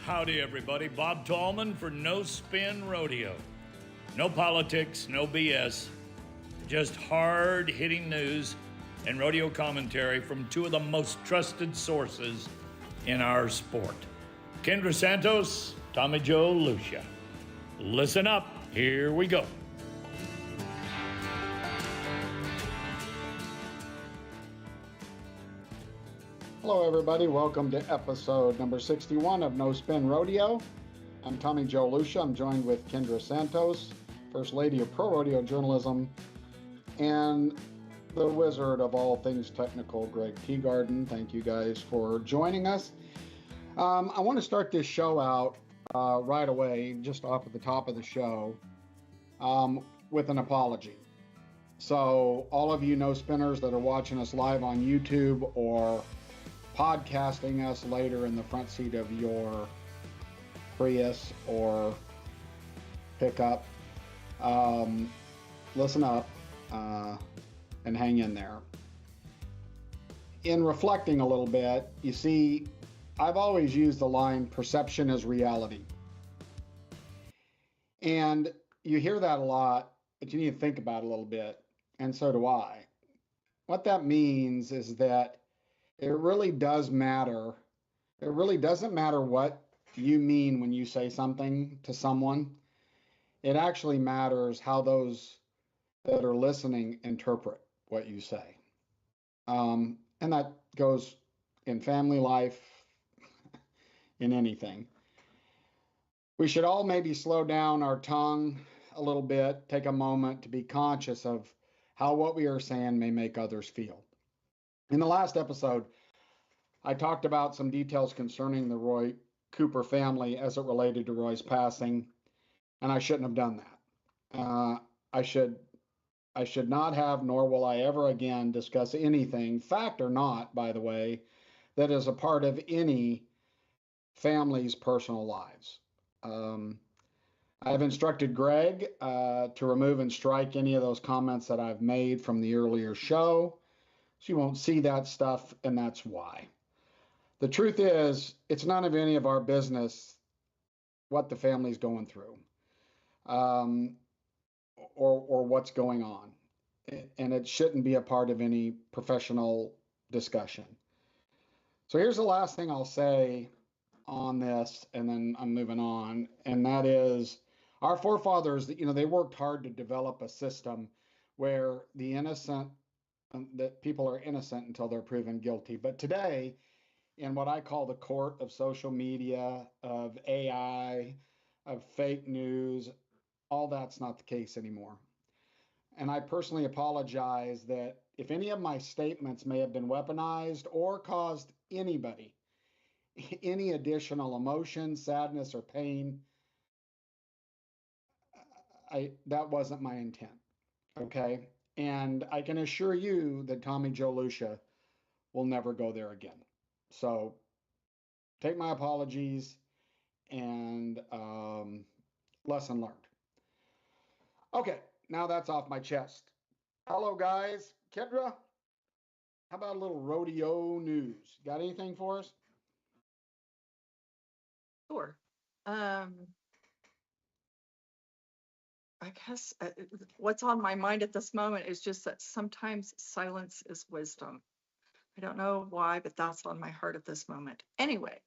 Howdy, everybody. Bob Tallman for No Spin Rodeo. No politics, no BS, just hard-hitting news and rodeo commentary from two of the most trusted sources in our sport. Kendra Santos, Tommy Joe Lucia. Listen up. Here we go. Hello, everybody. Welcome to episode number 61 of No Spin Rodeo. I'm Tommy Joe Lucia. I'm joined with Kendra Santos, First Lady of Pro Rodeo Journalism, and the wizard of all things technical, Greg Teagarden. Thank you guys for joining us. I want to start this show out right away, just off at the top of the show, with an apology. So all of you no spinners that are watching us live on YouTube or podcasting us later in the front seat of your Prius or pickup, listen up and hang in there. In reflecting a little bit, you see, I've always used the line, perception is reality. And you hear that a lot, but you need to think about it a little bit, and so do I. What that means is that it really does matter. It really doesn't matter what you mean when you say something to someone. It actually matters how those that are listening interpret what you say. And that goes in family life, in anything. We should all maybe slow down our tongue a little bit, take a moment to be conscious of how what we are saying may make others feel. In the last episode, I talked about some details concerning the Roy Cooper family as it related to Roy's passing, and I shouldn't have done that. I should not have, nor will I ever again discuss anything, fact or not, by the way, that is a part of any family's personal lives. I've instructed Greg to remove and strike any of those comments that I've made from the earlier show. So you won't see that stuff, and that's why. The truth is, it's none of any of our business what the family's going through, or what's going on. And it shouldn't be a part of any professional discussion. So here's the last thing I'll say on this, and then I'm moving on, and that is our forefathers, they worked hard to develop a system where that people are innocent until they're proven guilty. But today, in what I call the court of social media, of AI, of fake news, all that's not the case anymore. And I personally apologize that if any of my statements may have been weaponized or caused anybody any additional emotion, sadness, or pain, that wasn't my intent, okay? And I can assure you that Tommy Joe Lucia will never go there again. So take my apologies and lesson learned. Okay, now that's off my chest. Hello, guys. Kendra, how about a little rodeo news? Got anything for us? Sure. I guess what's on my mind at this moment is just that sometimes silence is wisdom. I don't know why, but that's on my heart at this moment. Anyway,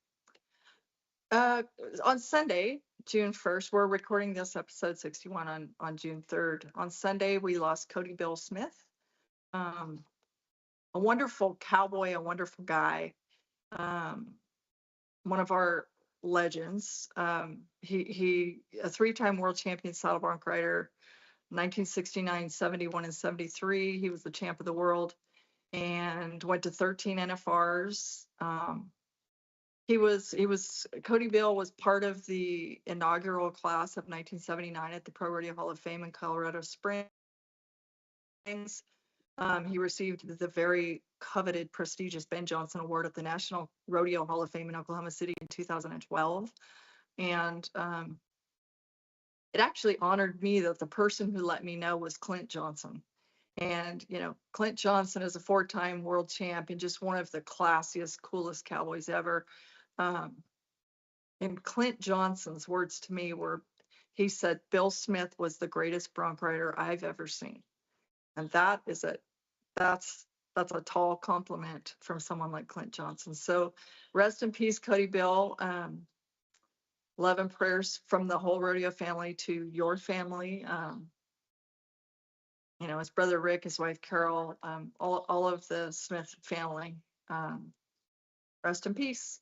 on Sunday, June 1st, we're recording this episode 61 on June 3rd. On Sunday, we lost Cody Bill Smith, a wonderful cowboy, a wonderful guy, one of our legends. He a three-time world champion saddle bronc rider, 1969, 71, and 73. He was the champ of the world and went to 13 NFRs. Cody Bill was part of the inaugural class of 1979 at the Pro Rodeo Hall of Fame in Colorado Springs. He received the very coveted, prestigious Ben Johnson Award at the National Rodeo Hall of Fame in Oklahoma City in 2012. And it actually honored me that the person who let me know was Clint Johnson. And, Clint Johnson is a four-time world champ and just one of the classiest, coolest cowboys ever. And Clint Johnson's words to me were, he said, Bill Smith was the greatest bronc rider I've ever seen. And that's that's a tall compliment from someone like Clint Johnson. So rest in peace, Cody Bill. Love and prayers from the whole rodeo family to your family. His brother Rick, his wife Carol, all of the Smith family. Um, Rest in peace.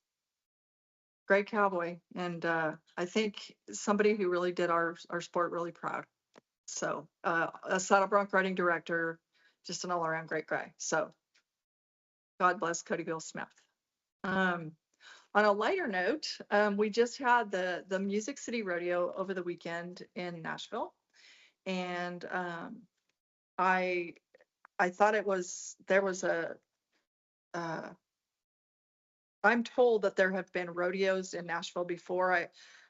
Great cowboy. And I think somebody who really did our sport really proud. So a saddle bronc riding director, just an all around great guy. So God bless Cody Bill Smith. Um, on a lighter note, we just had the Music City Rodeo over the weekend in Nashville, and I I thought there was a uh, I'm told that there have been rodeos in Nashville before.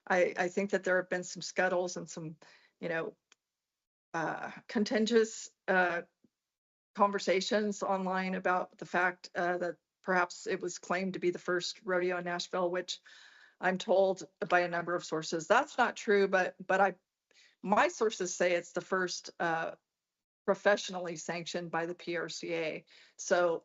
I think that there have been some scuttles and some, you know, contentious conversations online about the fact that perhaps it was claimed to be the first rodeo in Nashville, which I'm told by a number of sources that's not true. But my sources say it's the first professionally sanctioned by the PRCA. So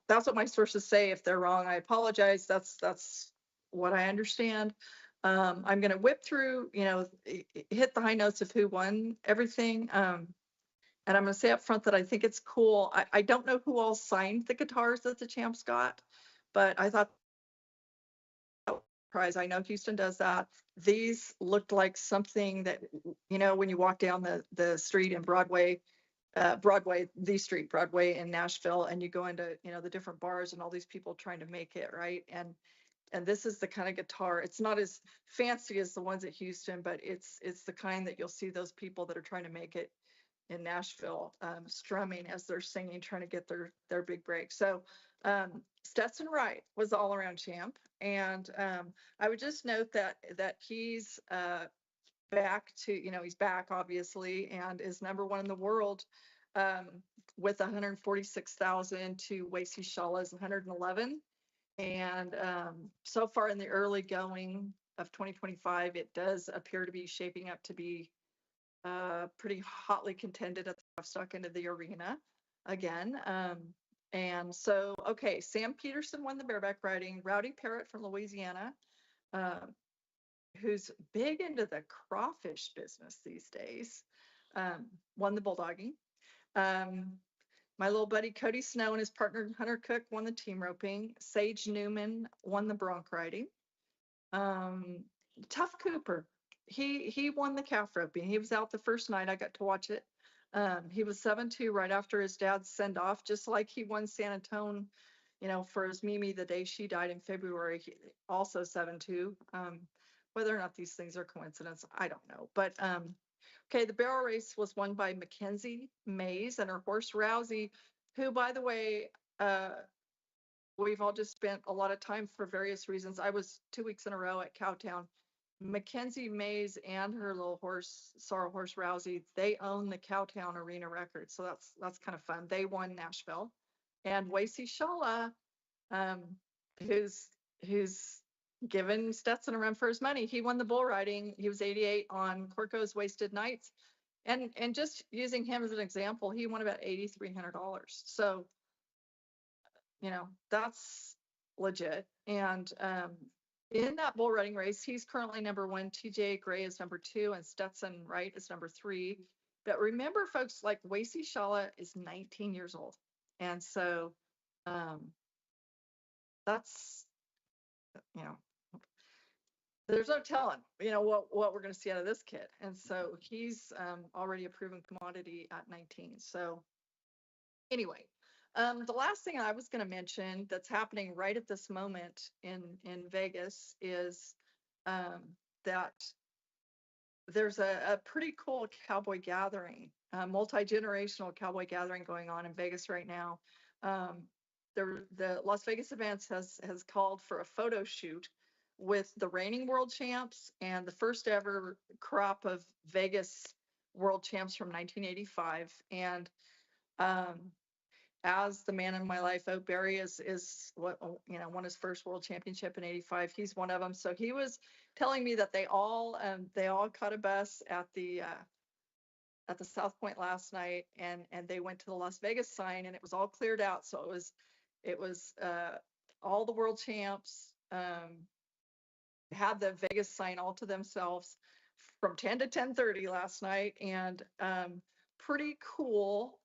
that's what my sources say. If they're wrong, I apologize. That's what I understand. I'm going to whip through, hit the high notes of who won everything. And I'm going to say up front that I think it's cool. I don't know who all signed the guitars that the champs got, but I thought prize. I know Houston does that. These looked like something that, when you walk down the street in Broadway, the street Broadway in Nashville, and you go into, the different bars and all these people trying to make it right. And this is the kind of guitar. It's not as fancy as the ones at Houston, but it's the kind that you'll see those people that are trying to make it in Nashville, strumming as they're singing, trying to get their big break. So Stetson Wright was the all-around champ, and I would just note that he's back to, he's back obviously, and is number one in the world um, with 146,000 to Wasey Shawla's 111. And so far in the early going of 2025, it does appear to be shaping up to be pretty hotly contended at the livestock end of the arena again. And so, okay, Sam Peterson won the bareback riding. Rowdy Parrott from Louisiana, uh, who's big into the crawfish business these days, won the bulldogging. Um, my little buddy Cody Snow and his partner Hunter Cook won the team roping. Sage Newman won the bronc riding. Tough Cooper, he won the calf roping. He was out the first night. I got to watch it. He was 7-2 right after his dad's send off, just like he won San Antonio, for his Mimi the day she died in February. Also 7-2. Whether or not these things are coincidence, I don't know. But okay, the barrel race was won by Mackenzie Mays and her horse Rousey, who, by the way, we've all just spent a lot of time for various reasons. I was 2 weeks in a row at Cowtown. Mackenzie Mays and her little horse, sorrel horse Rousey, they own the Cowtown Arena record. So that's kind of fun. They won Nashville. And Wasey Shawla, um, who's given Stetson a run for his money. He won the bull riding. He was 88 on Corco's Wasted Nights. And just using him as an example, he won about $8,300. So that's legit. And in that bull riding race, he's currently number one. TJ Gray is number two, and Stetson Wright is number three. But remember, folks, like Wasey Shawla is 19 years old. And so that's, there's no telling, what we're going to see out of this kid. And so he's already a proven commodity at 19. So anyway, the last thing I was going to mention that's happening right at this moment in Vegas is that there's a pretty cool cowboy gathering, a multi-generational cowboy gathering going on in Vegas right now. The Las Vegas Events has called for a photo shoot with the reigning world champs and the first ever crop of Vegas world champs from 1985. And as the man in my life. Oh, Barry is what, won his first world championship in '85. He's one of them. So he was telling me that they all caught a bus at the South Point last night, and they went to the Las Vegas sign, and it was all cleared out. So it was all the world champs had the Vegas sign all to themselves from 10 to 10:30 last night, and pretty cool.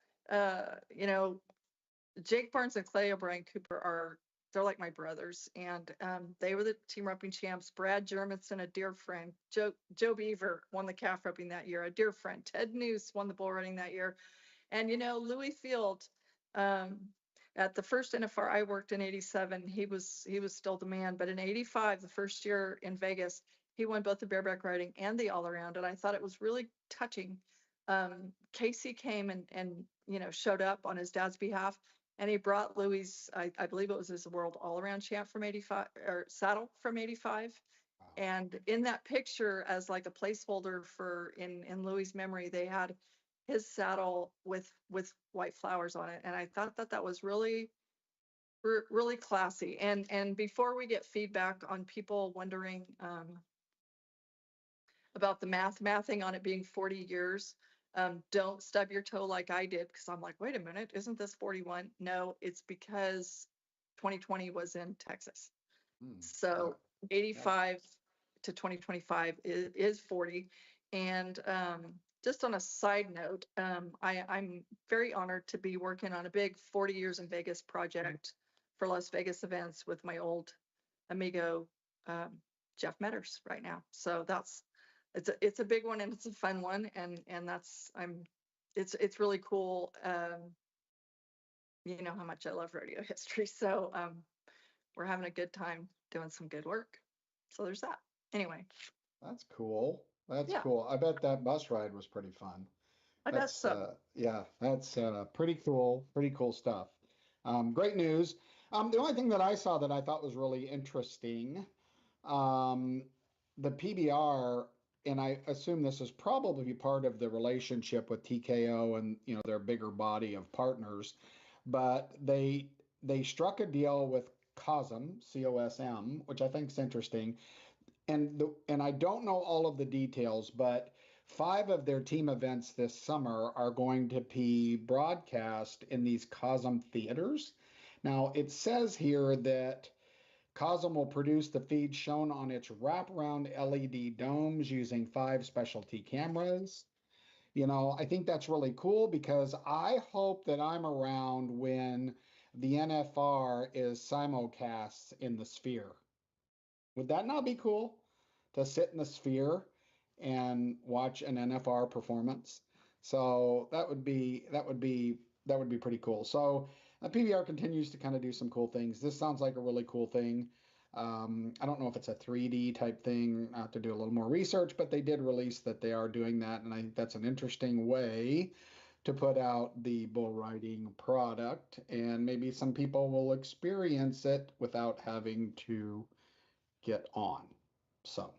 Jake Barnes and Clay O'Brien Cooper they're like my brothers, and they were the team roping champs. Brad Jermanson, a dear friend. Joe Beaver won the calf roping that year, a dear friend. Ted Noose won the bull running that year. And Louis Field, at the first NFR I worked in '87, he was still the man. But in '85, the first year in Vegas, he won both the bareback riding and the all around. And I thought it was really touching. Casey came and showed up on his dad's behalf, and he brought Louis, I believe it was his world all around champ from '85, or saddle from '85. Wow. And in that picture, as like a placeholder for in Louis' memory, they had his saddle with white flowers on it, and I thought that was really really classy. And before we get feedback on people wondering about the mathing on it being 40 years, don't stub your toe like I did, because I'm like, wait a minute, isn't this 41? No, it's because 2020 was in Texas. So 85 to 2025 is 40. And just on a side note, I'm very honored to be working on a big 40 years in Vegas project for Las Vegas events with my old amigo Jeff Metters right now. So it's a big one, and it's a fun one, and it's really cool. You know how much I love rodeo history, so we're having a good time doing some good work. So there's that. Anyway. That's cool. That's Yeah. cool. I bet that bus ride was pretty fun. I bet so. Yeah, that's pretty cool. Pretty cool stuff. Great news. The only thing that I saw that I thought was really interesting, um, the PBR, and I assume this is probably part of the relationship with TKO and their bigger body of partners, but they struck a deal with COSM, COSM, which I think is interesting. And I don't know all of the details, but 5 of their team events this summer are going to be broadcast in these COSM theaters. Now, it says here that COSM will produce the feed shown on its wraparound LED domes using 5 specialty cameras. I think that's really cool, because I hope that I'm around when the NFR is simulcasts in the Sphere. Would that not be cool to sit in the Sphere and watch an NFR performance? So that would be pretty cool. So PBR continues to kind of do some cool things. This sounds like a really cool thing. I don't know if it's a 3D type thing. I have to do a little more research, but they did release that they are doing that, and I think that's an interesting way to put out the bull riding product, and maybe some people will experience it without having to get on. So,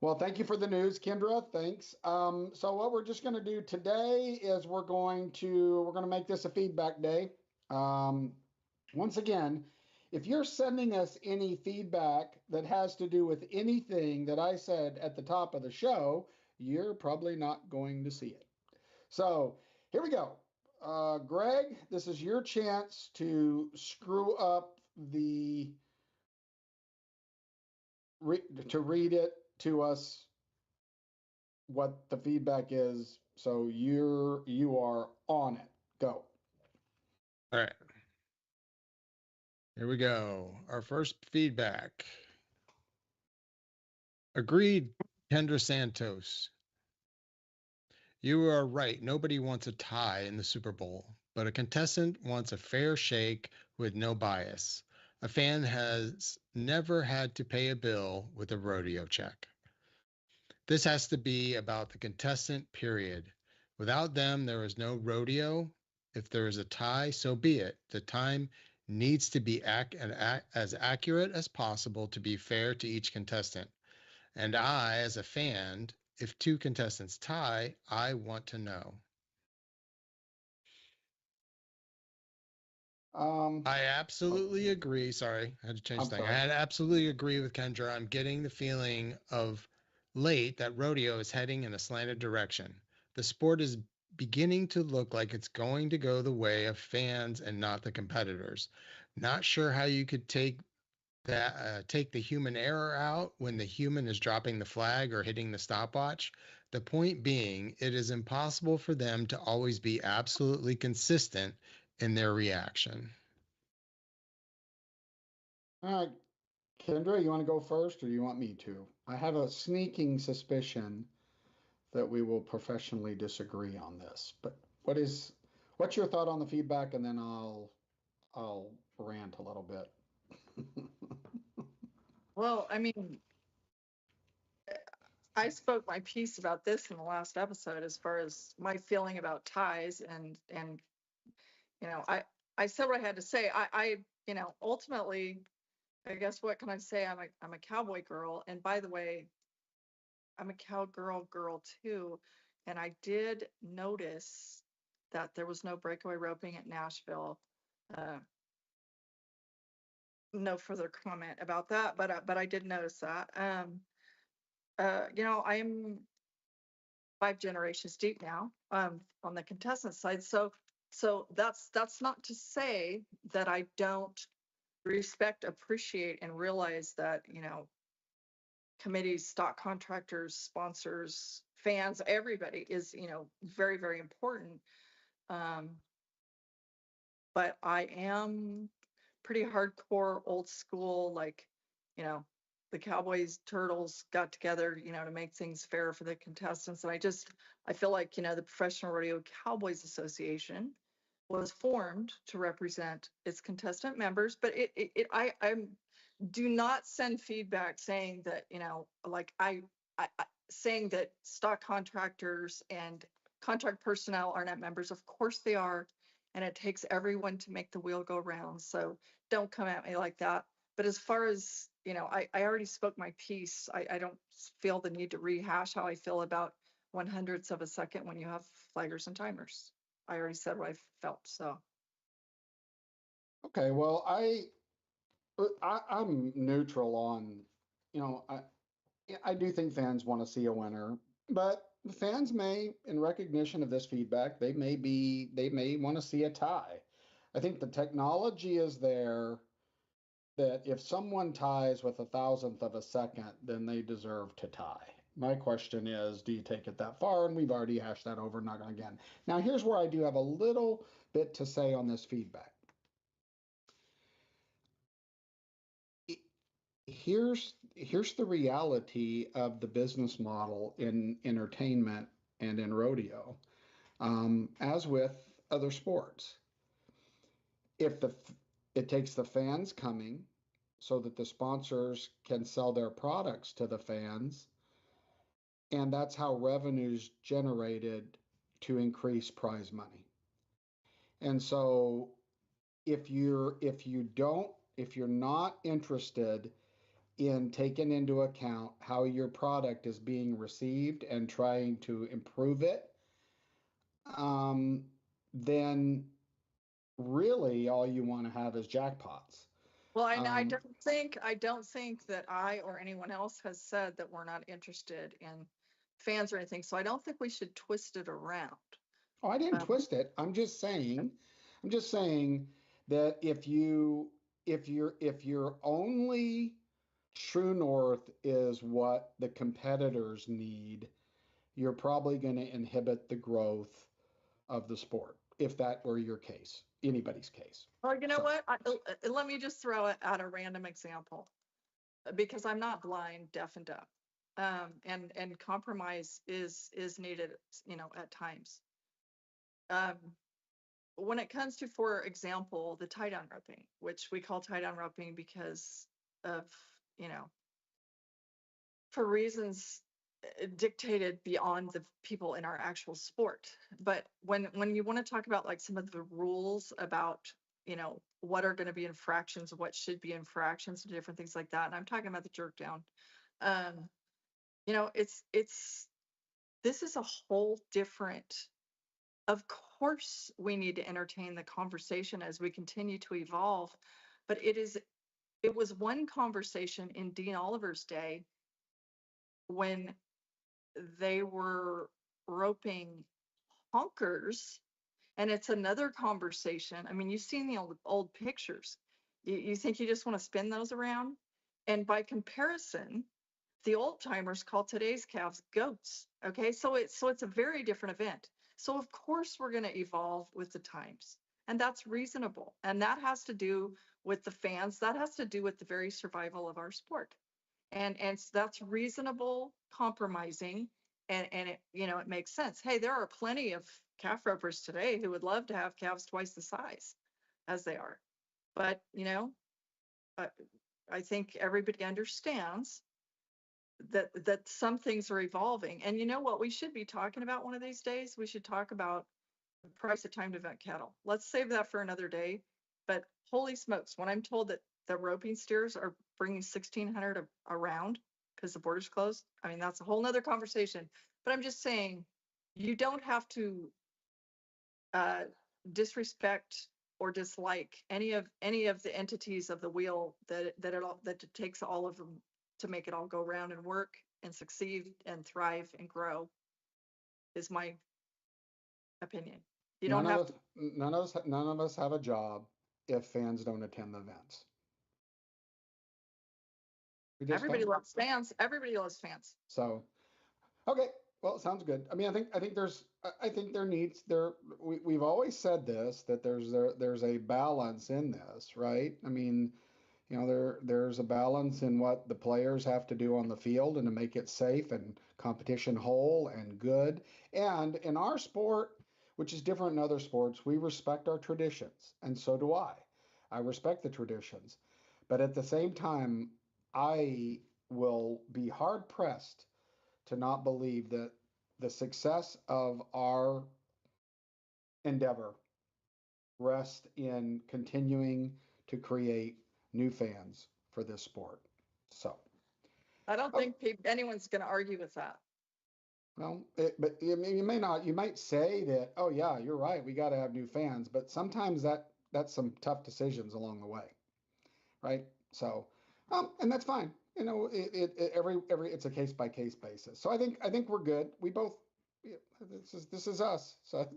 well, thank you for the news, Kendra. Thanks. So what we're just going to do today is we're going to make this a feedback day. Once again, if you're sending us any feedback that has to do with anything that I said at the top of the show, you're probably not going to see it. So here we go. Greg, this is your chance to screw up to read it to us, what the feedback is. So you are on it. Go. All right. Here we go. Our first feedback. Agreed, Kendra Santos. You are right. Nobody wants a tie in the Super Bowl, but a contestant wants a fair shake with no bias. A fan has never had to pay a bill with a rodeo check. This has to be about the contestant, period. Without them, there is no rodeo. If there is a tie, so be it. The time needs to be as accurate as possible to be fair to each contestant. And I, as a fan, if 2 contestants tie, I want to know. I absolutely agree. Sorry, I had to change I'm thing. sorry. I absolutely agree with Kendra. I'm getting the feeling of late that rodeo is heading in a slanted direction. The sport is beginning to look like it's going to go the way of fans and not the competitors. Not sure how you could take the human error out when the human is dropping the flag or hitting the stopwatch. The point being, it is impossible for them to always be absolutely consistent in their reaction. All right, Kendra, you want to go first or you want me to? I have a sneaking suspicion that we will professionally disagree on this, but what's your thought on the feedback, and then I'll rant a little bit. Well, I mean, I spoke my piece about this in the last episode as far as my feeling about ties and you know, I said what I had to say. Ultimately, I guess what can I say? I'm a cowboy girl, and by the way, I'm a cowgirl girl too. And I did notice that there was no breakaway roping at Nashville. Uh, no further comment about that, but I did notice that. I'm 5 generations deep now, on the contestant side. So that's not to say that I don't respect, appreciate, and realize that, committees, stock contractors, sponsors, fans, everybody is, very, very important. Um, but I am pretty hardcore old school, like, you know, the Cowboys, Turtles got together, to make things fair for the contestants. And I feel like, the Professional Rodeo Cowboys Association was formed to represent its contestant members, but I'm do not send feedback saying that, like saying that stock contractors and contract personnel are not members. Of course they are. And it takes everyone to make the wheel go round. So don't come at me like that. But as far as, I already spoke my piece. I don't feel the need to rehash how I feel about 100ths of a second when you have flaggers and timers. I already said what I felt. So Okay, well, I'm neutral on, you know, I do think fans want to see a winner, but the fans may, in recognition of this feedback, they may want to see a tie. I think the technology is there that if someone ties with 1,000th of a second, then they deserve to tie. My question is, do you take it that far? And we've already hashed that over, not going again. Now, here's where I do have a little bit to say on this feedback. Here's the reality of the business model in entertainment and in rodeo, as with other sports. If the it takes the fans coming so that the sponsors can sell their products to the fans, and that's how revenue's generated to increase prize money. And so if you're not interested in taking into account how your product is being received and trying to improve it, um, then really all you want to have is jackpots. well, Um, I don't think that I or anyone else has said that we're not interested in fans or anything. So I don't think we should twist it around. oh, I didn't Um, twist it. I'm just saying that if your only true north is what the competitors need, you're probably going to inhibit the growth of the sport if that were your case, anybody's case. well, you know So, what? Let me just throw out a random example because I'm not blind, deaf, and dumb. And compromise is needed, at times. Um, when it comes to, for example, the tie down roping, which we call tie down roping because of, you know, for reasons dictated beyond the people in our actual sport. But when you want to talk about like some of the rules about, what are going to be infractions, what should be infractions, and different things like that, and I'm talking about the jerk down. Um, it's this is a whole different Of course, we need to entertain the conversation as we continue to evolve, but it was one conversation in Dean Oliver's day when they were roping honkers, and it's another conversation. I mean, you've seen the old pictures. You think you just want to spin those around? And by comparison, the old timers call today's calves goats. Okay, so it's a very different event. So of course we're going to evolve with the times, and that's reasonable. And that has to do with the fans. That has to do with the very survival of our sport. And that's reasonable compromising, and it, you know, it makes sense. Hey, there are plenty of calf ropers today who would love to have calves twice the size as they are, but you know, I, I think everybody understands that some things are evolving. And you know what we should be talking about one of these days? We should talk about the price of timed event cattle. Let's save that for another day. But holy smokes, when I'm told that the roping steers are bringing 1,600 a round because the border's closed, I mean, that's a whole nother conversation. But I'm just saying, you don't have to uh, disrespect or dislike any of the entities of the wheel that it takes all of them to make it all go round and work and succeed and thrive and grow, is my opinion. You don't have to. None of us have a job if fans don't attend the events. We just Everybody don't. loves fans. Everybody loves fans. So, okay, well, sounds good. I mean, I think there needs there. We've always said this, that there's a balance in this, right? I mean, you know, there's a balance in what the players have to do on the field and to make it safe and competition whole and good. And in our sport, which is different in other sports, we respect our traditions, and so do I. I respect the traditions, but at the same time, I will be hard pressed to not believe that the success of our endeavor rests in continuing to create new fans for this sport. So, I don't oh, think anyone's going to argue with that. well, but you may not. You might say that, oh yeah, you're right. We got to have new fans, but sometimes that's some tough decisions along the way, right? So, and that's fine. You know, every it's a case by case basis. So I think we're good. We both, yeah, this is us. So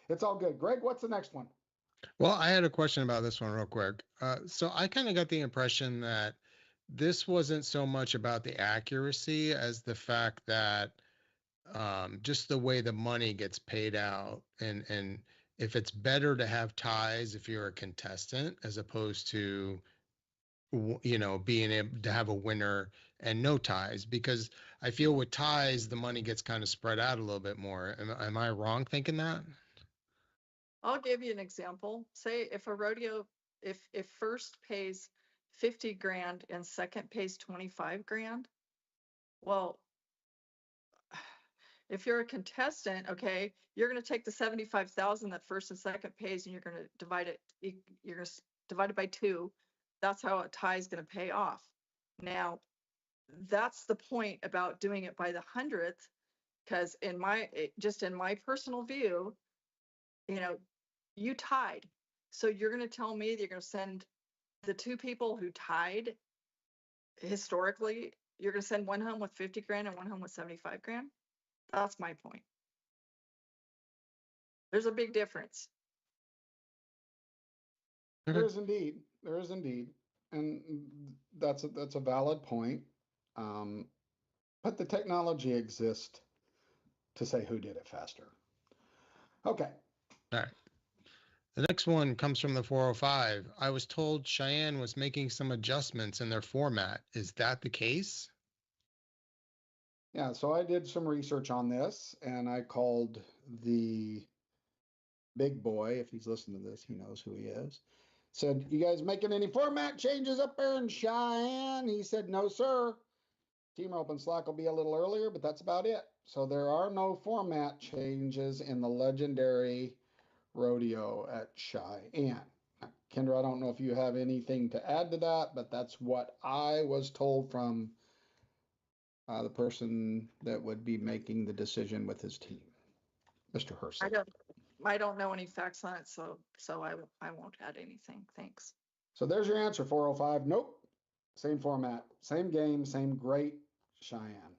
it's all good. Greg, what's the next one? Well, I had a question about this one real quick. So I kind of got the impression that this wasn't so much about the accuracy as the fact that just the way the money gets paid out, and if it's better to have ties if you're a contestant as opposed to you know, being able to have a winner and no ties, because I feel with ties the money gets kind of spread out a little bit more. Am I wrong thinking that? I'll give you an example. Say if a rodeo, if first pays 50 grand and second pays 25 grand, well, if you're a contestant, okay, you're going to take the 75,000 that first and second pays, and you're going to divide it. You're going to divide it by 2. That's how a tie is going to pay off. Now, that's the point about doing it by the hundredth, because just in my personal view, you know, you tied. So you're going to tell me that you're going to send the 2 people who tied historically, you're going to send one home with 50 grand and one home with 75 grand? That's my point. There's a big difference. There is indeed. There is indeed. And that's a valid point. But the technology exists to say who did it faster. Okay. All right. The next one comes from the 405. I was told Cheyenne was making some adjustments in their format. Is that the case? Yeah, so I did some research on this and I called the big boy. If he's listening to this, he knows who he is. Said, you guys making any format changes up there in Cheyenne? He said, no, sir. Team Open Slack will be a little earlier, but that's about it. So there are no format changes in the legendary rodeo at Cheyenne. Kendra, I don't know if you have anything to add to that, but that's what I was told from the person that would be making the decision with his team. Mr. I Herseth. don't know any facts on it, so I won't add anything. Thanks. So there's your answer, 405. Nope. Same format, same game, same great Cheyenne.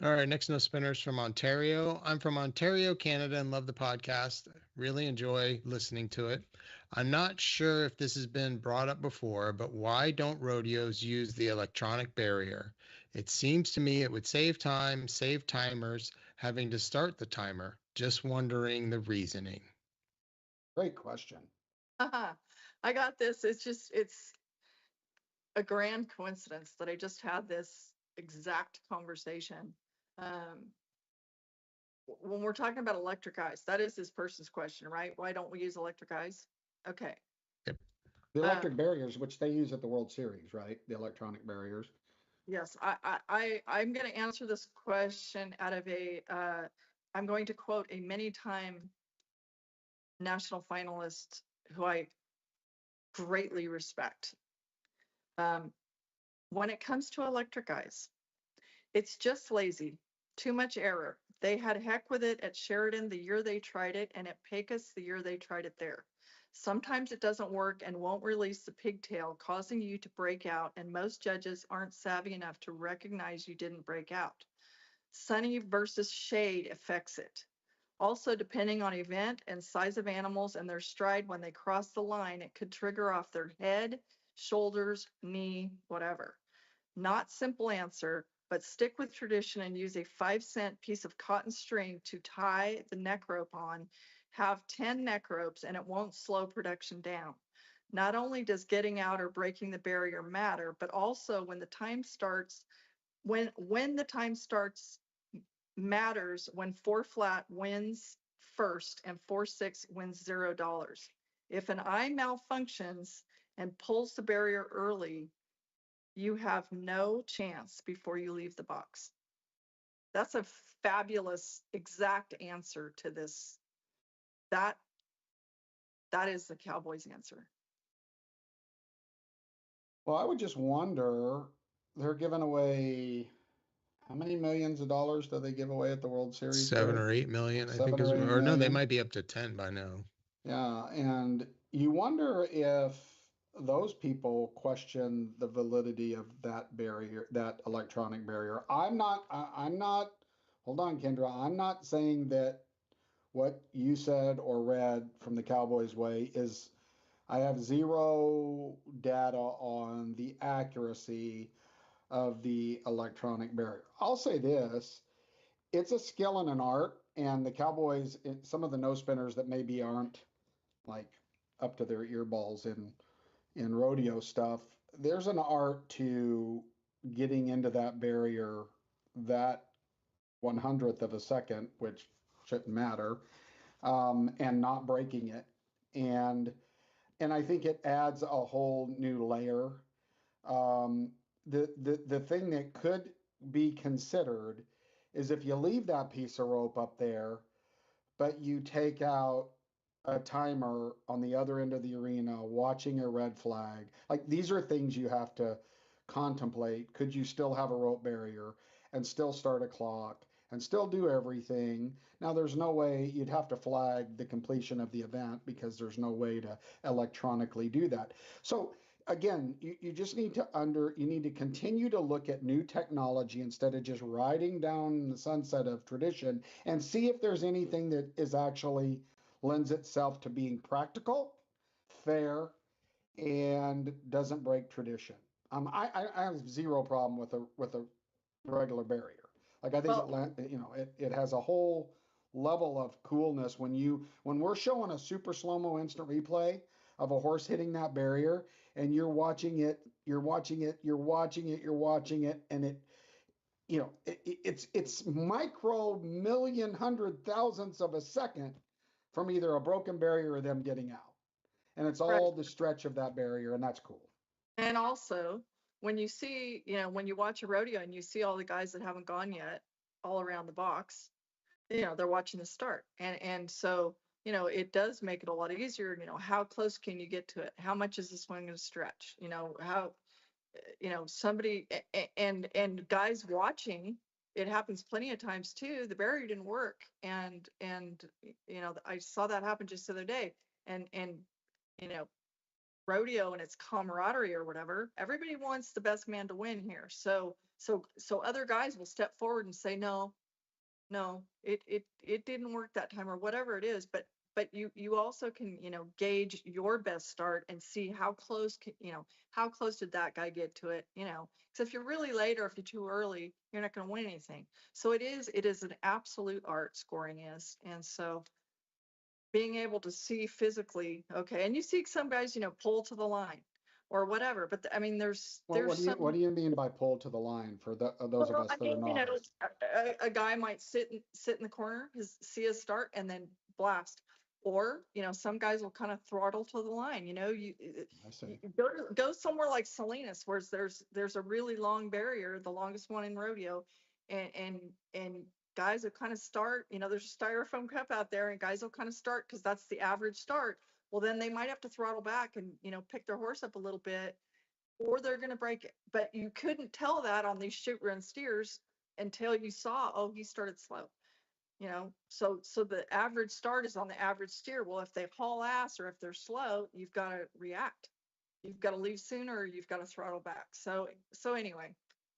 All right, next no spinners from Ontario. I'm from Ontario, Canada, and love the podcast. Really enjoy listening to it. I'm not sure if this has been brought up before, but why don't rodeos use the electronic barrier? It seems to me it would save time, save timers having to start the timer. Just wondering the reasoning. Great question. I got this. It's a grand coincidence that I just had this exact conversation. Um, when we're talking about electric eyes, that is this person's question, right? Why don't we use electric eyes? Okay. Yep. The electric barriers, which they use at the World Series, right? The electronic barriers. Yes, I'm going to answer this question out of I'm going to quote a many-time national finalist who I greatly respect. When it comes to electric eyes, it's just lazy. Too much error. They had heck with it at Sheridan the year they tried it, and at Pecos the year they tried it there. Sometimes it doesn't work and won't release the pigtail, causing you to break out, and most judges aren't savvy enough to recognize you didn't break out. Sunny versus shade affects it. Also, depending on event and size of animals and their stride when they cross the line, it could trigger off their head, shoulders, knee, whatever. Not simple answer, but stick with tradition and use a 5-cent piece of cotton string to tie the neck rope on. Have 10 neck ropes and it won't slow production down. Not only does getting out or breaking the barrier matter, but also when the time starts, when the time starts matters when 4 flat wins first and 4-6 wins $0. If an eye malfunctions and pulls the barrier early, you have no chance before you leave the box. That's a fabulous exact answer to this. That is the Cowboys' answer. Well, I would just wonder, they're giving away how many millions of dollars do they give away at the World Series, 7 Greg? or 8 million, I think 7 or 8 or no, they million. might be up to 10 by now. Yeah, and you wonder if those people question the validity of that barrier, that electronic barrier. I'm not, hold on, Kendra, I'm not saying that what you said or read from the Cowboys way is, I have zero data on the accuracy of the electronic barrier. I'll say this, it's a skill and an art, and the Cowboys, some of the no spinners that maybe aren't like up to their earballs in rodeo stuff, there's an art to getting into that barrier that 100th of a second, which shouldn't matter, and not breaking it. And I think it adds a whole new layer. Um, the thing that could be considered is if you leave that piece of rope up there, but you take out a timer on the other end of the arena watching a red flag. Like these are things you have to contemplate. Could you still have a rope barrier and still start a clock and still do everything? Now, there's no way you'd have to flag the completion of the event because there's no way to electronically do that. So again, you just need to you need to continue to look at new technology instead of just riding down the sunset of tradition and see if there's anything that is actually lends itself to being practical, fair, and doesn't break tradition. I have zero problem with a regular barrier. Like I think Well, it has a whole level of coolness when we're showing a super slow mo instant replay of a horse hitting that barrier and you're watching it, and it's micro million hundred thousandths of a second from either a broken barrier or them getting out. And it's right. all the stretch of that barrier, and that's cool. And also, when you see, when you watch a rodeo and you see all the guys that haven't gone yet all around the box, they're watching the start. And so, it does make it a lot easier. How close can you get to it? How much is this one going to stretch? How, somebody and guys watching it happens plenty of times too. The barrier didn't work, and I saw that happen just the other day, and you know, rodeo and its camaraderie or whatever. Everybody wants the best man to win here. So other guys will step forward and say, no, it didn't work that time or whatever it is. But you also can, gauge your best start and see how close how close did that guy get to it, because if you're really late or if you're too early, you're not going to win anything. So it is an absolute art, scoring is. And so being able to see physically, okay, and you see some guys, pull to the line or whatever, but I mean, there's Well, what some. what do you mean by pull to the line for those of Well, us I that are mean, novice? a guy might sit in the corner, see his start, and then blast. Or, some guys will kind of throttle to the line. I see. You go somewhere like Salinas, where there's a really long barrier, the longest one in rodeo, and guys will kind of start. There's a styrofoam cup out there, and guys will kind of start because that's the average start. Well, then they might have to throttle back and pick their horse up a little bit, or they're going to break it. But you couldn't tell that on these shoot run steers until you saw, oh, he started slow. So the average start is on the average steer. Well, if they haul ass or if they're slow, you've got to react. You've got to leave sooner, or you've got to throttle back. So anyway.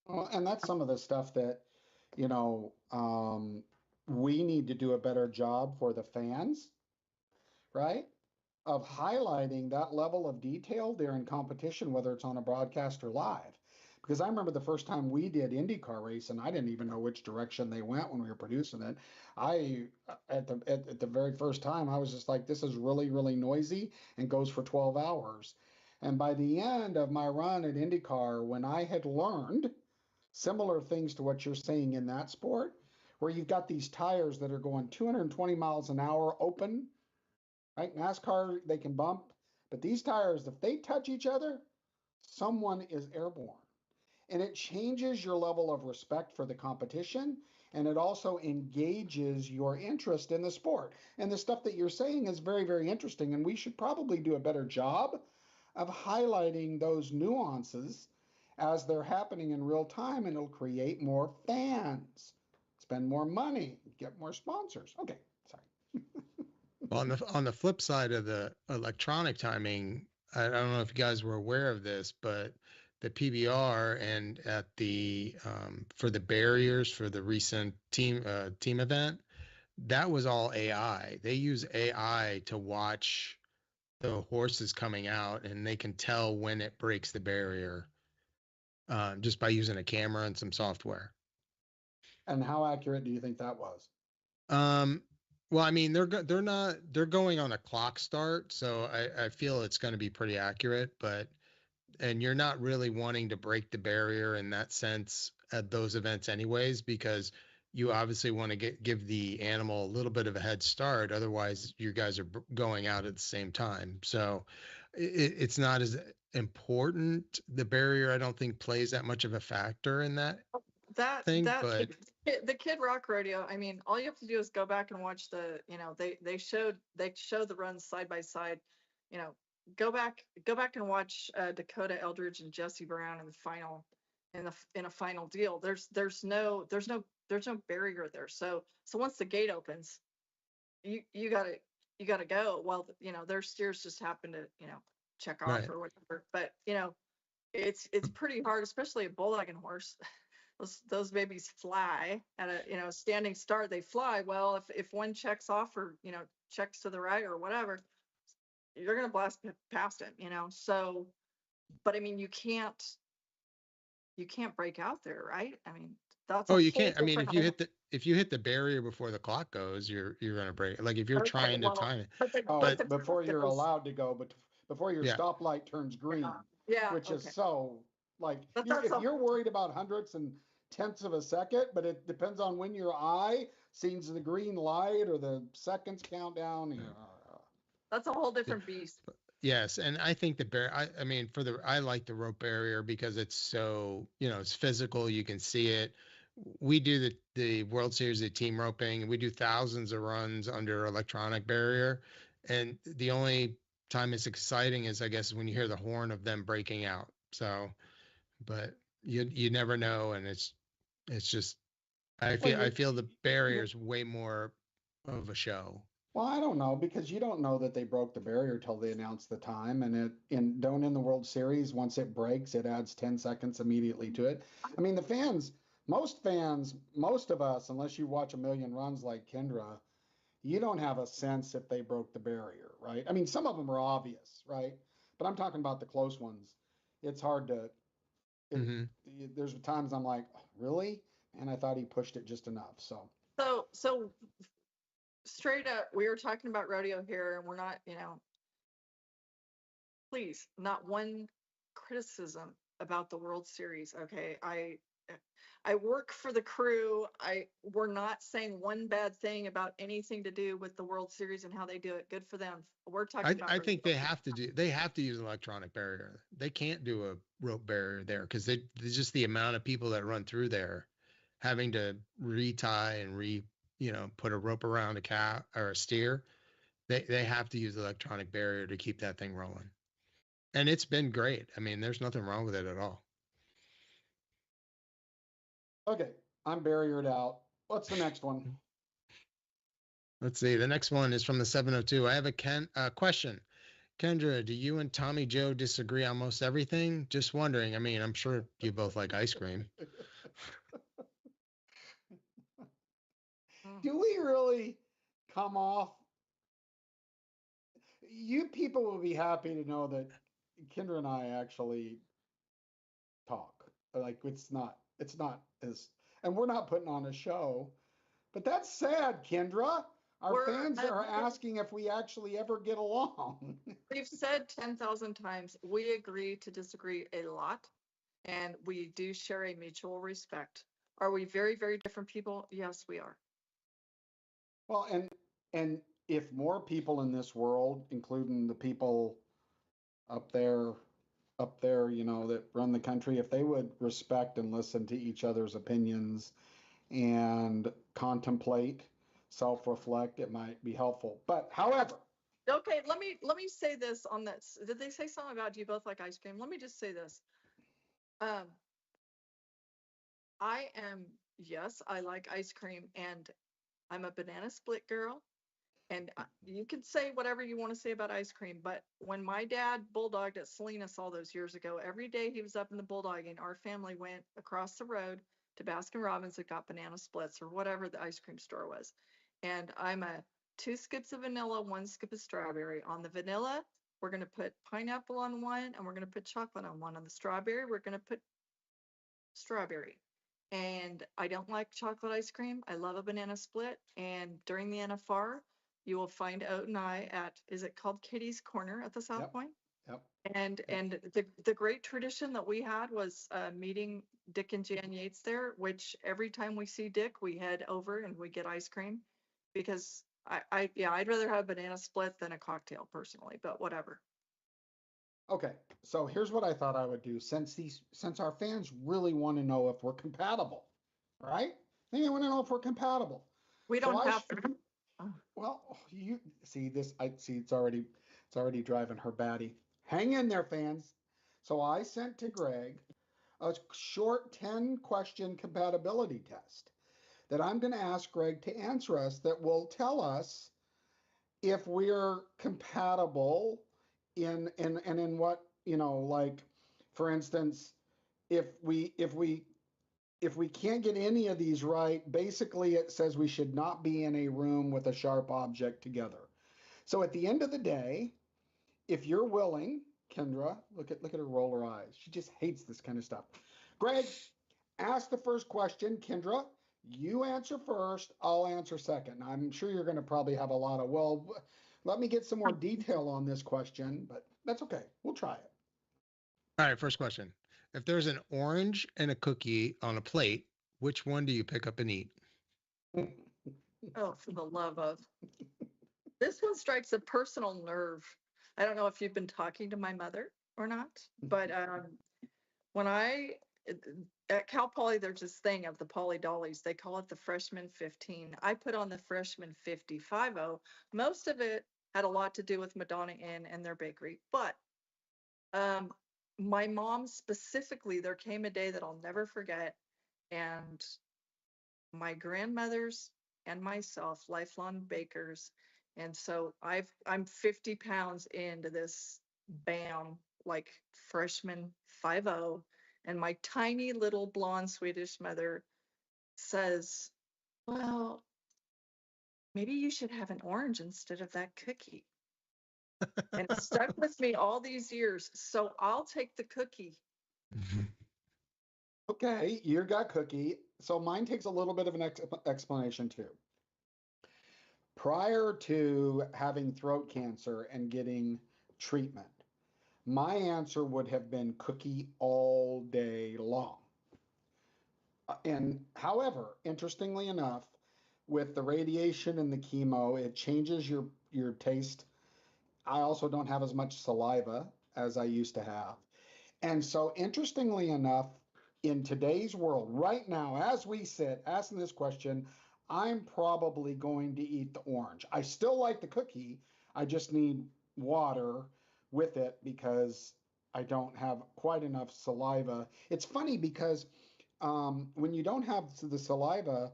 Well, and that's some of the stuff that, you know, um, we need to do a better job for the fans, right? Of highlighting that level of detail during competition, whether it's on a broadcast or live. Because I remember the first time we did IndyCar race, and I didn't even know which direction they went when we were producing it. I at the very first time, I was just like, this is really, really noisy and goes for 12 hours. And by the end of my run at IndyCar, when I had learned similar things to what you're saying in that sport, where you've got these tires that are going 220 miles an hour open, right? NASCAR, they can bump, but these tires, if they touch each other, someone is airborne. And it changes your level of respect for the competition. And it also engages your interest in the sport. And the stuff that you're saying is very, very interesting. And we should probably do a better job of highlighting those nuances as they're happening in real time. And it'll create more fans, spend more money, get more sponsors. Okay, sorry. Well, on the flip side of the electronic timing, I don't know if you guys were aware of this, but the PBR and at the for the barriers for the recent team event, that was all AI. They use AI to watch the horses coming out, and they can tell when it breaks the barrier just by using a camera and some software. And how accurate do you think that was? Um, well, I mean, they're going on a clock start, so I feel it's going to be pretty accurate, and you're not really wanting to break the barrier in that sense at those events anyways, because you obviously want to give the animal a little bit of a head start. Otherwise, you guys are going out at the same time. So it's not as important. The barrier, I don't think, plays that much of a factor in that that thing, that but the Kid Rock rodeo, I mean, all you have to do is go back and watch they showed the runs side by side. you know go back and watch Dakota Eldridge and Jesse Brown in the final, in a final deal. There's no barrier there. So once the gate opens, you gotta go. Well, their steers just happen to check off right. or whatever. But it's pretty hard, especially a bull-legging horse. Those babies fly at a standing start. They fly. Well, if one checks off or checks to the right or whatever, you're gonna blast past him. So, but I mean, you can't break out there, right? I mean, that's a Oh, you whole can't. I mean, different animal. if you hit the barrier before the clock goes, you're gonna break it. Like if you're Okay, trying to well, time it. but But the Before clock you're goes. allowed to go, but before your yeah, stoplight turns green, Yeah, which is okay. so like But you're that's if a you're worried about hundredths and tenths of a second, but it depends on when your eye sees the green light or the seconds countdown. that's a whole yeah. different beast. Yes, and I think the I mean, I like the rope barrier because it's so, it's physical. You can see it. We do the World Series of team roping, and we do thousands of runs under electronic barrier. And the only time it's exciting is, I guess, when you hear the horn of them breaking out. So, but you never know, and it's just I Well, feel the you're barrier's way more of a show. well, I don't know because you don't know that they broke the barrier till they announce the time, and don't in the World Series once it breaks, it adds 10 seconds immediately to it. I mean, fans, most of us, unless you watch a million runs like Kendra, you don't have a sense if they broke the barrier, right? I mean, some of them are obvious, right? But I'm talking about the close ones. It's hard to. It, Hmm. there's times I'm like, really, and I thought he pushed it just enough. So So straight up, we were talking about rodeo here, and we're not, please, not one criticism about the World Series. Okay. I work for the crew. We're not saying one bad thing about anything to do with the World Series and how they do it. Good for them. We're talking about I think rodeo. they have to use an electronic barrier. They can't do a rope barrier there because there's just the amount of people that run through there having to retie and put a rope around a cow or a steer. They have to use electronic barrier to keep that thing rolling. And it's been great. I mean, there's nothing wrong with it at all. okay, I'm barriered out. What's the next one? Let's see. The next one is from the 702. I have a question. Kendra, do you and Tommy Joe disagree on most everything? Just wondering. I mean, I'm sure you both like ice cream. Mm. Do we really come off? You people will be happy to know that Kendra and I actually talk. Like it's not as, and we're not putting on a show, but that's sad, Kendra. Our We're, fans uh, are asking if we actually ever get along. we've said 10,000 times, we agree to disagree a lot, and we do share a mutual respect. Are we very, very different people? Yes, we are. Well, and if more people in this world, including the people up there that run the country, if they would respect and listen to each other's opinions and contemplate, self-reflect, it might be helpful. But however, Okay, let me say this on this. Did they say something about do you both like ice cream? Let me just say this. Um, yes, I like ice cream, and I'm a banana split girl. And you can say whatever you want to say about ice cream, but when my dad bulldogged at Salinas all those years ago, every day he was up in the bulldogging, our family went across the road to Baskin Robbins and got banana splits or whatever the ice cream store was. And I'm a 2 scoops of vanilla, 1 scoop of strawberry. On the vanilla, we're going to put pineapple on one, and we're going to put chocolate on one. On the strawberry, we're going to put strawberry. And I don't like chocolate ice cream. I love a banana split. And during the NFR, you will find Oat and I at, is it called Kitty's Corner at the South yep, Point? yep. And the great tradition that we had was meeting Dick and Jan Yates there, which every time we see Dick, we head over and we get ice cream because yeah, I'd rather have a banana split than a cocktail personally, but whatever. Okay, so here's what I thought I would do since our fans really want to know if we're compatible, right? They want to know if we're compatible. We So don't have to. well, you see this, I see it's already driving her batty. Hang in there, fans. So I sent to Greg a short 10 question compatibility test that I'm going to ask Greg to answer us that will tell us if we're compatible in what, like for instance, if we can't get any of these right, basically it says we should not be in a room with a sharp object together. So at the end of the day, if you're willing, Kendra, look at her roll her eyes. She just hates this kind of stuff. Greg, ask the first question. Kendra, you answer first. I'll answer second. I'm sure you're going to probably have a lot of, well, let me get some more detail on this question, but that's okay. We'll try it. All right, first question. If there's an orange and a cookie on a plate, which one do you pick up and eat? Oh, for the love of. This one strikes a personal nerve. I don't know if you've been talking to my mother or not, but when at Cal Poly, there's this thing of the Poly Dollies. They call it the freshman 15. I put on the freshman 50. Most of it had a lot to do with Madonna Inn and their bakery, but um, my mom specifically, there came a day that I'll never forget, and my grandmothers and myself, lifelong bakers. And so I'm 50 pounds into this BAM, like freshman 5-0. And my tiny little blonde Swedish mother says, well, maybe you should have an orange instead of that cookie. And it stuck with me all these years. So I'll take the cookie. Okay, you got cookie. So mine takes a little bit of an explanation too. Prior to having throat cancer and getting treatment, my answer would have been cookie all day long. And however, interestingly enough, with the radiation and the chemo, it changes your taste. I also don't have as much saliva as I used to have. And so, interestingly enough, in today's world, right now, as we sit asking this question, I'm probably going to eat the orange. I still like the cookie. I just need water with it because I don't have quite enough saliva. It's funny because when you don't have the saliva,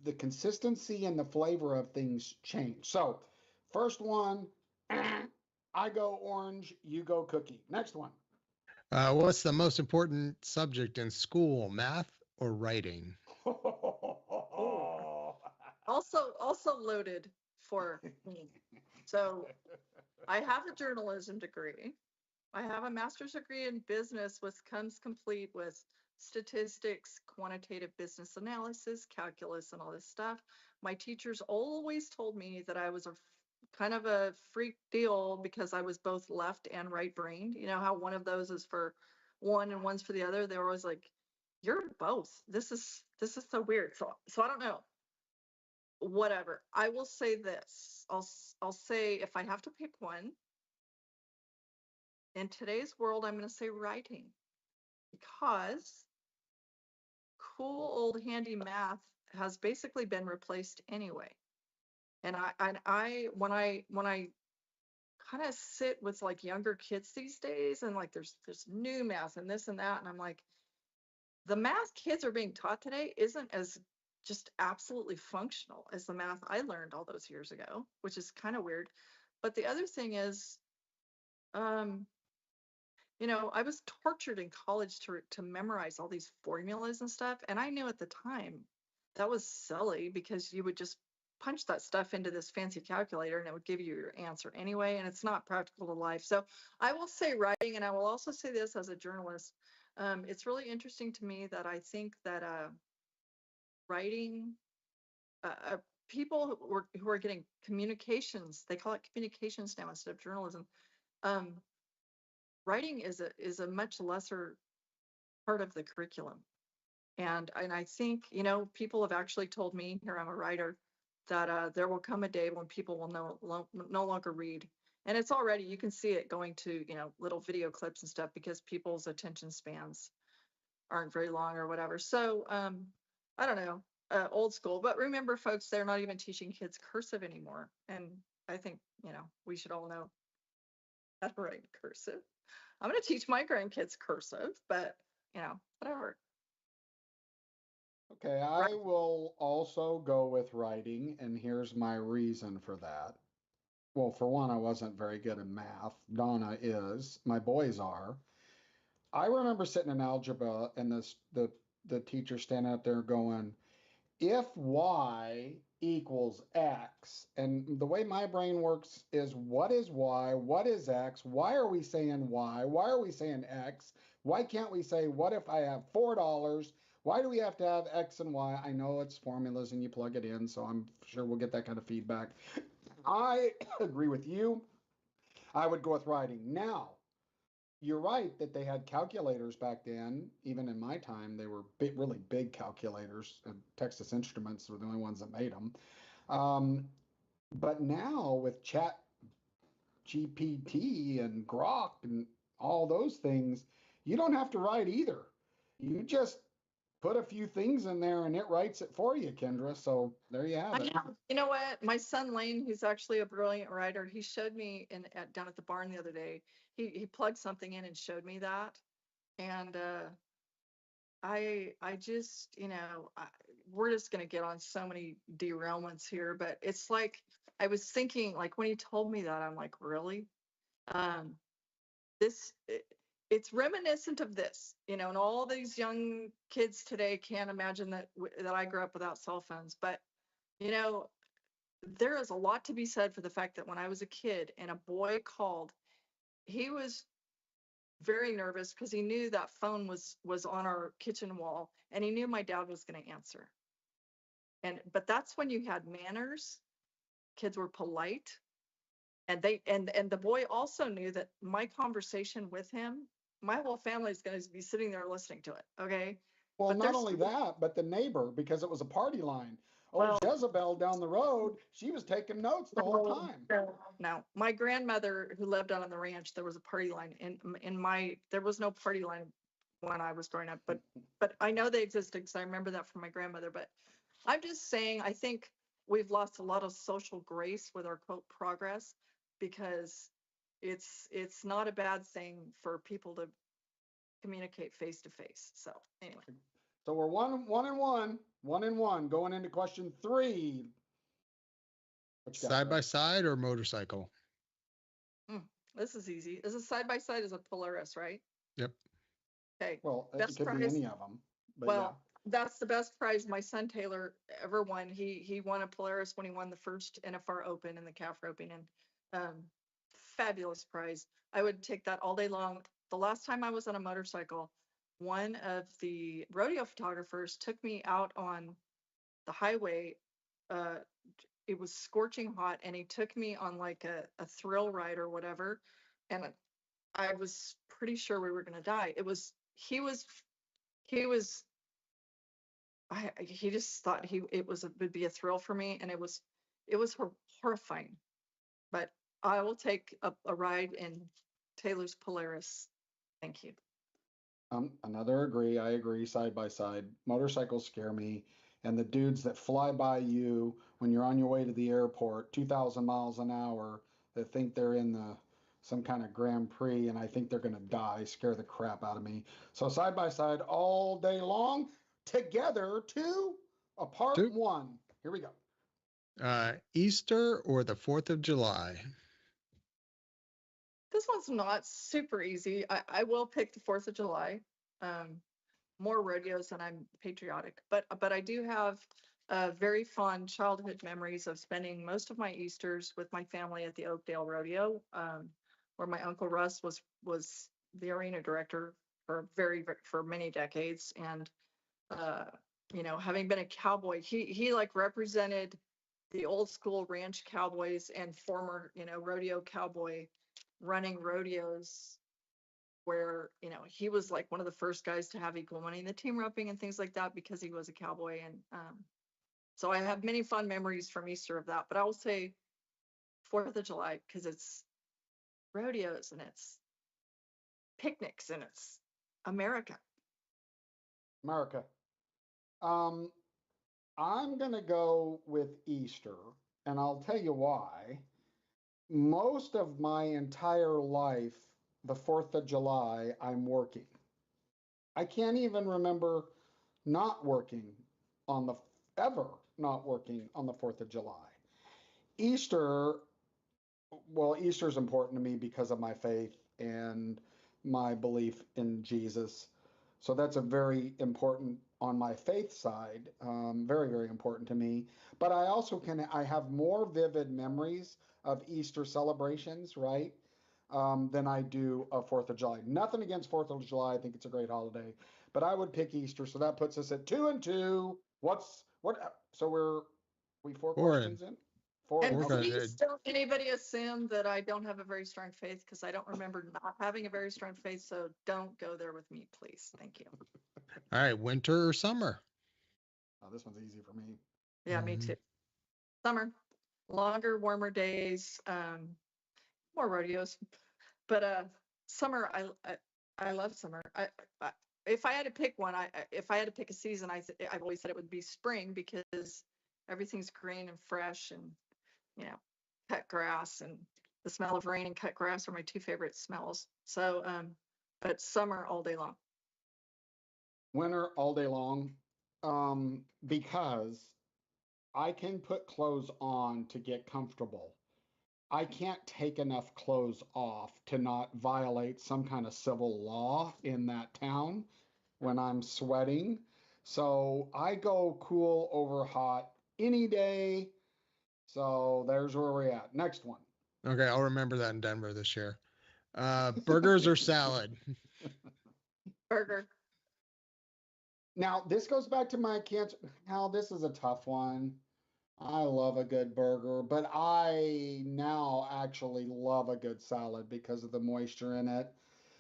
the consistency and the flavor of things change. So, first one, I go orange, you go cookie. Next one. What's the most important subject in school, math or writing? Also loaded for me. So I have a journalism degree. I have a master's degree in business, which comes complete with statistics, quantitative business analysis, calculus, and all this stuff. My teachers always told me that I was a kind of a freak deal because I was both left and right brained. You know how one of those is for one and one's for the other. They were always like, "You're both. This is so weird." So I don't know. Whatever. I will say this. I'll say if I have to pick one in today's world, I'm going to say writing because cool old handy math has basically been replaced anyway. And I when I kind of sit with like younger kids these days and like there's new math and this and that and I'm like the math kids are being taught today isn't as just absolutely functional as the math I learned all those years ago, which is kind of weird. But the other thing is um I was tortured in college to memorize all these formulas and stuff, and I knew at the time that was silly because you would just punch that stuff into this fancy calculator and it would give you your answer anyway, and it's not practical to life. So I will say writing, and I will also say this as a journalist. It's really interesting to me that I think that writing, people who are getting communications, they call it communications now instead of journalism. Um, Writing is a much lesser part of the curriculum. And I think, people have actually told me, here I'm a writer, that there will come a day when people will no longer read. And it's already, you can see it going to, little video clips and stuff because people's attention spans aren't very long or whatever. So I don't know, old school. But remember, folks, they're not even teaching kids cursive anymore. And I think, we should all know how to write cursive. I'm going to teach my grandkids cursive, but whatever. Okay, Right. I will also go with writing, and here's my reason for that. Well, for one, I wasn't very good in math. Donna is. My boys are. I remember sitting in algebra and the teacher standing up there going, if y equals x, and the way my brain works is what is y, what is x, why are we saying y, why are we saying x, why can't we say what if I have $4, why do we have to have x and y? I know it's formulas and you plug it in, so I'm sure we'll get that kind of feedback. I agree with you. I would go with writing. Now, you're right that they had calculators back then. Even in my time, they were really big calculators. And Texas Instruments were the only ones that made them. Um, but now with Chat GPT and Grok and all those things, you don't have to write either. You just put a few things in there and it writes it for you, Kendra. So there you have I it. know. You know what? My son Lane, who's actually a brilliant writer, he showed me down at the barn the other day. He plugged something in and showed me that, and I just we're just going to get on so many derailments here, but it's like, I was thinking, like, when he told me that, I'm like, really? Um, it's reminiscent of this, and all these young kids today can't imagine that I grew up without cell phones, but, you know, there is a lot to be said for the fact that when I was a kid and a boy called, he was very nervous because he knew that phone was on our kitchen wall, and he knew my dad was going to answer. But that's when you had manners, kids were polite, and the boy also knew that my conversation with him, my whole family is going to be sitting there listening to it. Okay. Well, But not there's only that, but the neighbor, because it was a party line. Old well, Jezebel down the road, she was taking notes the whole time. no, my grandmother who lived out on the ranch, there was a party line there was no party line when I was growing up, but I know they existed because I remember that from my grandmother. But I'm just saying, I think we've lost a lot of social grace with our quote progress, because it's not a bad thing for people to communicate face to face. So anyway, So we're one and one, going into question 3. What you got, Side by Greg? side or motorcycle? this is easy. This is side by side is a Polaris, right? Yep. Okay. Well, it Best could be prize. any of them, but Well, that's the best prize my son Taylor ever won. He won a Polaris when he won the first NFR Open in the calf roping, and fabulous prize. I would take that all day long. The last time I was on a motorcycle, one of the rodeo photographers took me out on the highway. Uh, it was scorching hot, and he took me on like a thrill ride or whatever, and I was pretty sure we were going to die. He was he just thought would be a thrill for me, and it was horrifying. But I will take a ride in Taylor's Polaris. Thank you. another agree. I agree. Side by side, motorcycles scare me, and the dudes that fly by you when you're on your way to the airport, 2,000 miles an hour, that think they're in some kind of Grand Prix, and I think they're gonna die, scare the crap out of me. So side by side all day long, together 2, apart Two. 1. Here we go. Easter or the 4th of July? This one's not super easy. I will pick the 4th of July. More rodeos than I'm patriotic, but I do have very fond childhood memories of spending most of my Easters with my family at the Oakdale Rodeo, where my uncle Russ was the arena director for many decades. And having been a cowboy, he like represented the old school ranch cowboys and former rodeo cowboy running rodeos, where he was like one of the first guys to have equal money in the team roping and things like that, because he was a cowboy. And so I have many fond memories from Easter of that. But I will say 4th of July, because it's rodeos and it's picnics and it's America. America. Um, I'm gonna go with Easter, and I'll tell you why. Most of my entire life, the 4th of July, I'm working. I can't even remember not working on the ever not working on the 4th of July. Easter, well, Easter is important to me because of my faith and my belief in Jesus. So that's a very important on my faith side, very, very important to me. But I have more vivid memories of Easter celebrations, right? Than I do of 4th of July. Nothing against 4th of July. I think it's a great holiday, but I would pick Easter. So that puts us at 2 and 2. So we 4 Four questions in? 4 And and Four okay. please don't anybody assume that I don't have a very strong faith, because I don't remember not having a very strong faith. So don't go there with me, please. Thank you. All right, winter or summer? Oh, this one's easy for me. Yeah, me too. Summer, longer, warmer days, more rodeos, but summer, I love summer. I if I had to pick one, if I had to pick a season, I've always said it would be spring, because everything's green and fresh, and cut grass, and the smell of rain and cut grass are my 2 favorite smells. So but summer all day long. Winter all day long. Because I can put clothes on to get comfortable. I can't take enough clothes off to not violate some kind of civil law in that town when I'm sweating. So I go cool over hot any day. So there's where we're at. Next one. Okay, I'll remember that in Denver this year. Burgers or salad? Burger. Now, this goes back to my cancer. Now, this is a tough one. I love a good burger, but I now actually love a good salad because of the moisture in it.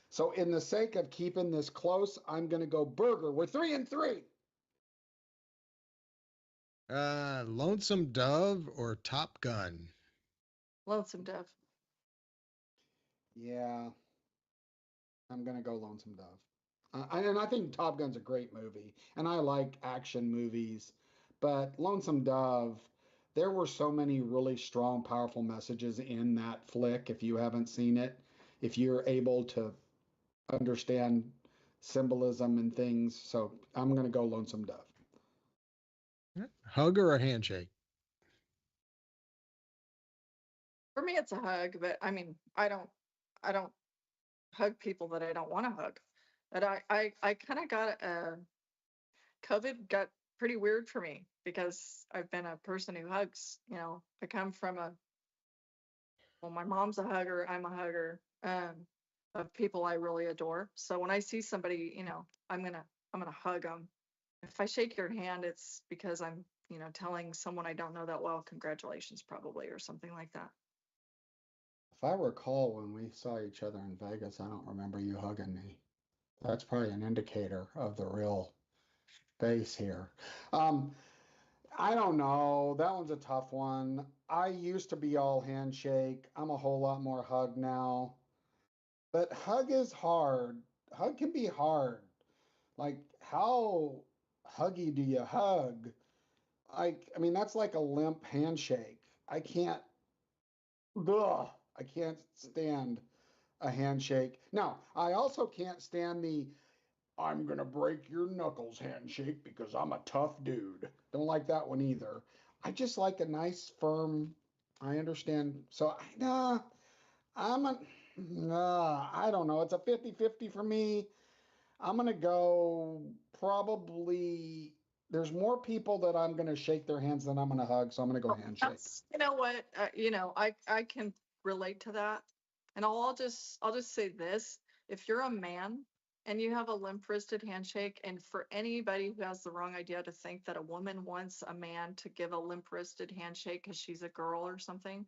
So, in the sake of keeping this close, I'm going to go burger. We're 3-3. Lonesome Dove or Top Gun? Lonesome Dove. Yeah, I'm going to go Lonesome Dove. And I think Top Gun's a great movie, and I like action movies, but Lonesome Dove, there were so many really strong, powerful messages in that flick. If you haven't seen it, if you're able to understand symbolism and things, so I'm going to go Lonesome Dove. Hug or a handshake? For me, it's a hug, but I mean, I don't hug people that I don't want to hug. But I kind of got COVID got pretty weird for me because I've been a person who hugs. I come from well, my mom's a hugger, I'm a hugger, of people I really adore. So when I see somebody, I'm gonna hug them. If I shake your hand, it's because I'm, telling someone I don't know that well, congratulations, probably, or something like that. If I recall when we saw each other in Vegas, I don't remember you hugging me. That's probably an indicator of the real base here. Um, I don't know. That one's a tough one. I used to be all handshake. I'm a whole lot more hug now. But hug is hard. Hug can be hard. Like, how huggy do you hug? Like, I mean, that's like a limp handshake. Ugh, I can't stand a handshake. Now, I also can't stand the I'm gonna break your knuckles handshake because I'm a tough dude. Don't like that one either. I just like a nice, firm. I understand. So, nah, I'm a, nah, I don't know. It's a 50-50 for me. I'm gonna go probably. There's more people that I'm gonna shake their hands than I'm gonna hug, so I'm gonna go handshake. You know what? I can relate to that. And I'll just say this. If you're a man and you have a limp-wristed handshake, and for anybody who has the wrong idea to think that a woman wants a man to give a limp-wristed handshake because she's a girl or something,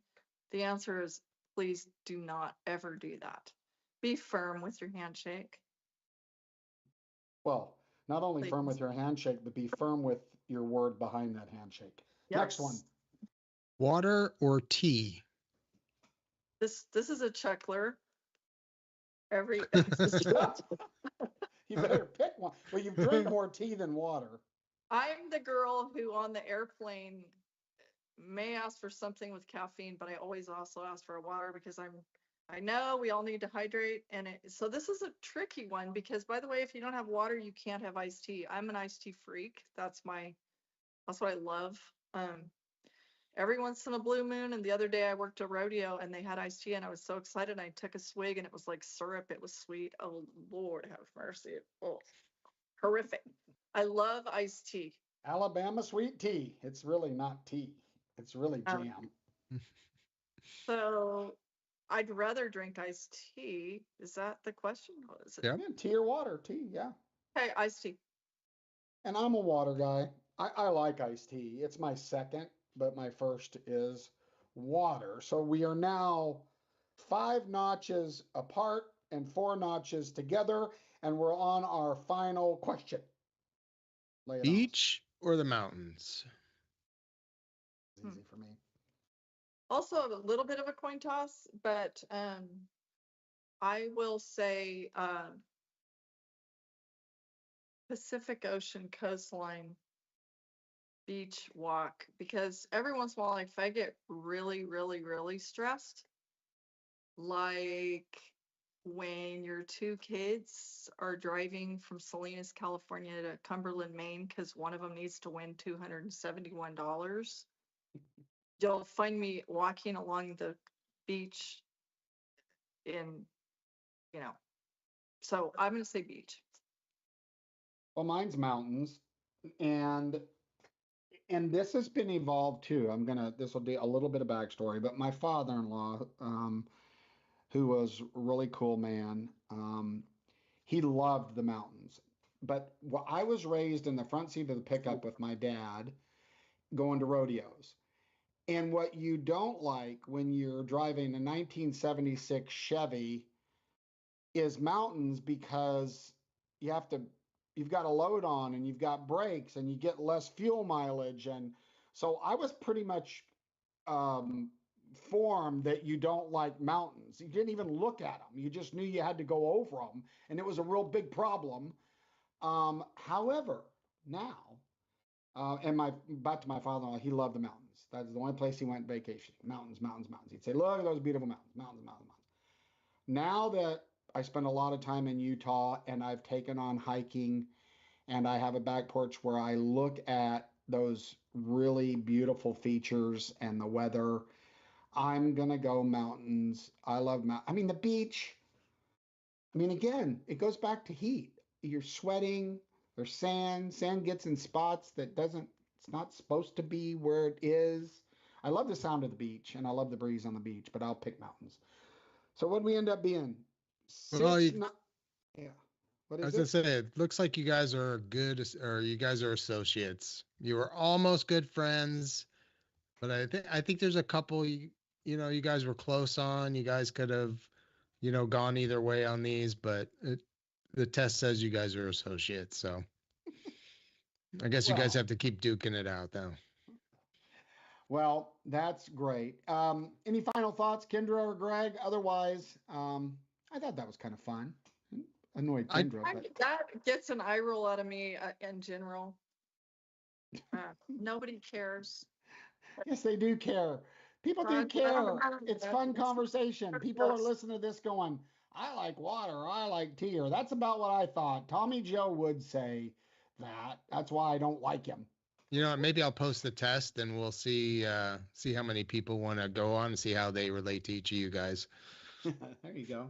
the answer is please do not ever do that. Be firm with your handshake. Well, not only firm Please. with your handshake, but be firm with your word behind that handshake. Next one. Yes. Water or tea? This is a chuckler. Every You better pick one. Well, you drink more tea than water. I'm the girl who on the airplane may ask for something with caffeine, but I always also ask for a water because I know we all need to hydrate. So this is a tricky one because, by the way, if you don't have water, you can't have iced tea. I'm an iced tea freak. That's what I love. Every once in a blue moon, and the other day I worked a rodeo and they had iced tea and I was so excited. I took a swig and it was like syrup. It was sweet. Oh Lord have mercy. Oh, horrific. I love iced tea. Alabama sweet tea. It's really not tea. It's really Um, jam. so I'd rather drink iced tea. Is that the question? Or is it? Yep. Yeah, tea or water. Tea, yeah. Hey, iced tea. And I'm a water guy. I like iced tea. It's my second, but my first is water. So we are now 5 notches apart and 4 notches together, and we're on our final question. Lay it on us. Beach or the mountains? It's easy for me. Also a little bit of a coin toss, but I will say Pacific Ocean coastline beach walk because every once in a while, like, if I get really, really, really stressed, like when your two kids are driving from Salinas, California to Cumberland, Maine, because one of them needs to win $271, you'll find me walking along the beach in, you know, so I'm going to say beach. Well, mine's mountains, and this has been evolved too. This will be a little bit of backstory, but my father-in-law, who was a really cool man, he loved the mountains. But I was raised in the front seat of the pickup with my dad going to rodeos. And what you don't like when you're driving a 1976 Chevy is mountains, because you've got a load on and you've got brakes and you get less fuel mileage. And so I was pretty much um, formed that you don't like mountains. You didn't even look at them. You just knew you had to go over them, and it was a real big problem. However, now, back to my father-in-law, he loved the mountains. That's the only place he went vacationing. Mountains, mountains, mountains. He'd say, "Look at those beautiful mountains, mountains, mountains, mountains." Now that I spend a lot of time in Utah and I've taken on hiking, and I have a back porch where I look at those really beautiful features and the weather, I'm gonna go mountains. I love I mean, the beach. I mean, again, it goes back to heat. You're sweating. There's sand. Sand gets in spots that doesn't. It's not supposed to be where it is. I love the sound of the beach and I love the breeze on the beach, but I'll pick mountains. So what do we end up being? Well, Six, not, yeah. What I is was gonna it? say, it looks like you guys are good, or you guys are associates. You were almost good friends, but I think there's a couple you guys were close on. You guys could have, gone either way on these, but the test says you guys are associates. So I guess you guys Well, have to keep duking it out, though. well, that's great. Any final thoughts, Kendra or Greg? Otherwise, I thought that was kind of fun. Annoyed I Kendra, but That gets an eye roll out of me in general. Nobody cares. yes, they do care. People do care. It's fun conversation. People are listening to this going, "I like water, I like tea," or "That's about what I thought." Tommy Joe would say that. That's why I don't like him. maybe I'll post the test and we'll see how many people want to go on and see how they relate to each of you guys. There you go.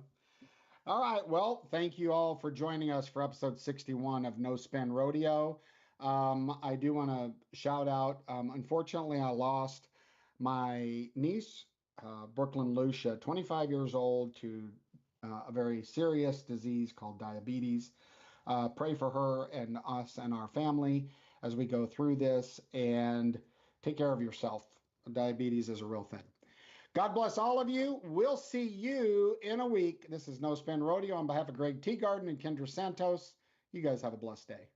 All right. Well, thank you all for joining us for episode 61 of No Spin Rodeo. I do want to shout out. Unfortunately, I lost my niece, Brooklyn Lucia, 25 years old, to a very serious disease called diabetes. Pray for her and us and our family as we go through this, and take care of yourself. Diabetes is a real thing. God bless all of you. We'll see you in a week. This is No Spin Rodeo on behalf of Greg Teagarden and Kendra Santos. You guys have a blessed day.